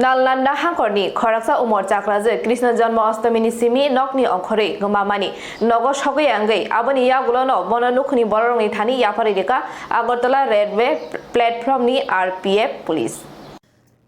नालन्दा हांखरनि खराकसा उमर चाक्राजे कृष्ण जन्माष्टमीनि सिमी नकनि अंखरै गमामानि नगर सगै आंगै आबनि यागुलनो बननुखनि बरंनि थानि याफारि रेखा আগরতলা रेलवे प्लेटफर्मनि आरपीएफ पुलिस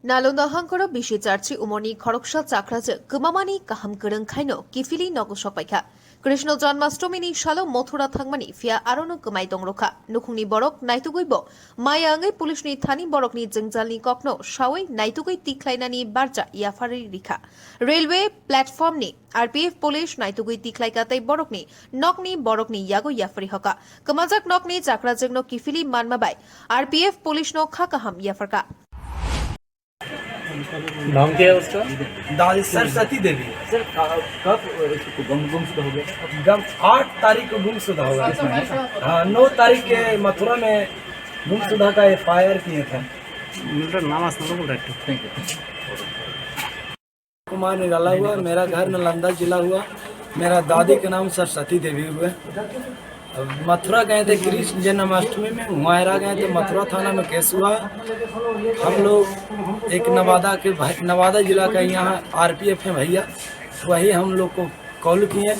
नालन्दा हांखर बिशि चार्ची उमरनि खरकसा चाक्राजे गमामानि काहाम गोरोंखायनो किफिलि नगर सपाइखा कृष्ण जन्माष्टमीनि सालो मथुरा थांमानि फिया आरोनो गमाय दंरखा नुखुंनि बरक नायतुगैबो माय आंगै पुलिसनि थानि बरकनि जोंजालनि ककनो सावै नायतुगै तिख्लायनानि बारजा याफारि रिखा रेलवे प्लेटफर्मनि आरपीएफ पुलिस नायतुगै तिख्लायकातै बरकनि नकनि बरकनि यागो याफारि हका कमाजाक नकनि चाक्राजेगनो किफिलि मानमाबाय आरपीएफ पुलिसनो खाकाहाम याफारका नाम क्या है उसका? दादी सरस्वती देवी। सर कब गुमशुदा हो गया? 8 तारीख को गुमशुदा होगा। हाँ 9 तारीख के मथुरा में गुमशुदा का FIR किए थे। नाम बोल रहे थैंक यू। कुमार निराला हुआ, मेरा घर नालंदा जिला हुआ, मेरा दादी का नाम सरस्वती देवी हुआ। मथुरा गए थे कृष्ण जन्माष्टमी में, मायरा गए थे, मथुरा थाना में केस हुआ। हम लोग एक नवादा जिला का यहाँ आरपीएफ है भैया, वही हम लोग को कॉल किए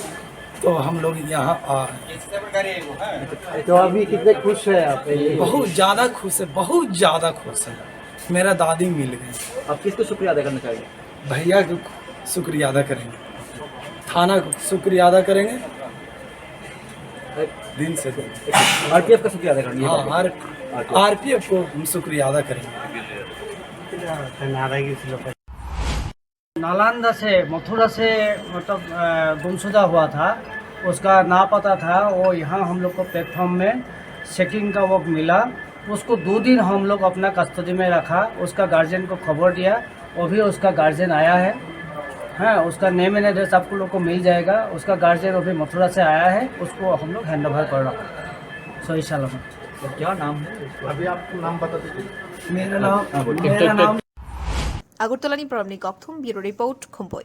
तो हम लोग यहाँ आए। तो अभी कितने खुश है आप? बहुत ज़्यादा खुश है, बहुत ज़्यादा खुश है। मेरा दादी मिल गई। आप किसको शुक्रिया अदा करना चाहिए? भैया को शुक्रिया अदा करेंगे, थाना को शुक्रिया अदा करेंगे दिन से दिन। आरपीएफ का शुक्रिया अदा करना है। हाँ आरपीएफ को हम शुक्रिया अदा करेंगे। नालंदा से मथुरा से मतलब गुमशुदा हुआ था, उसका नापता था। वो यहाँ हम लोग को प्लेटफॉर्म में चेकिंग का वक्त मिला। उसको 2 दिन हम लोग अपना कस्टडी में रखा। उसका गार्जियन को खबर दिया, वो भी उसका गार्जियन आया है। हाँ, उसका नेम एंड एड्रेस आपको लोग को मिल जाएगा। उसका गार्जियन अभी मथुरा से आया है, उसको हम लोग हैंड ओवर कर रहा। सही सलामत। क्या नाम है? अभी आपको नाम बता दीजिए। मेरा नाम আগরতলানি পরমনি ককথুম ব্যুরো রিপোর্ট খুম্বই।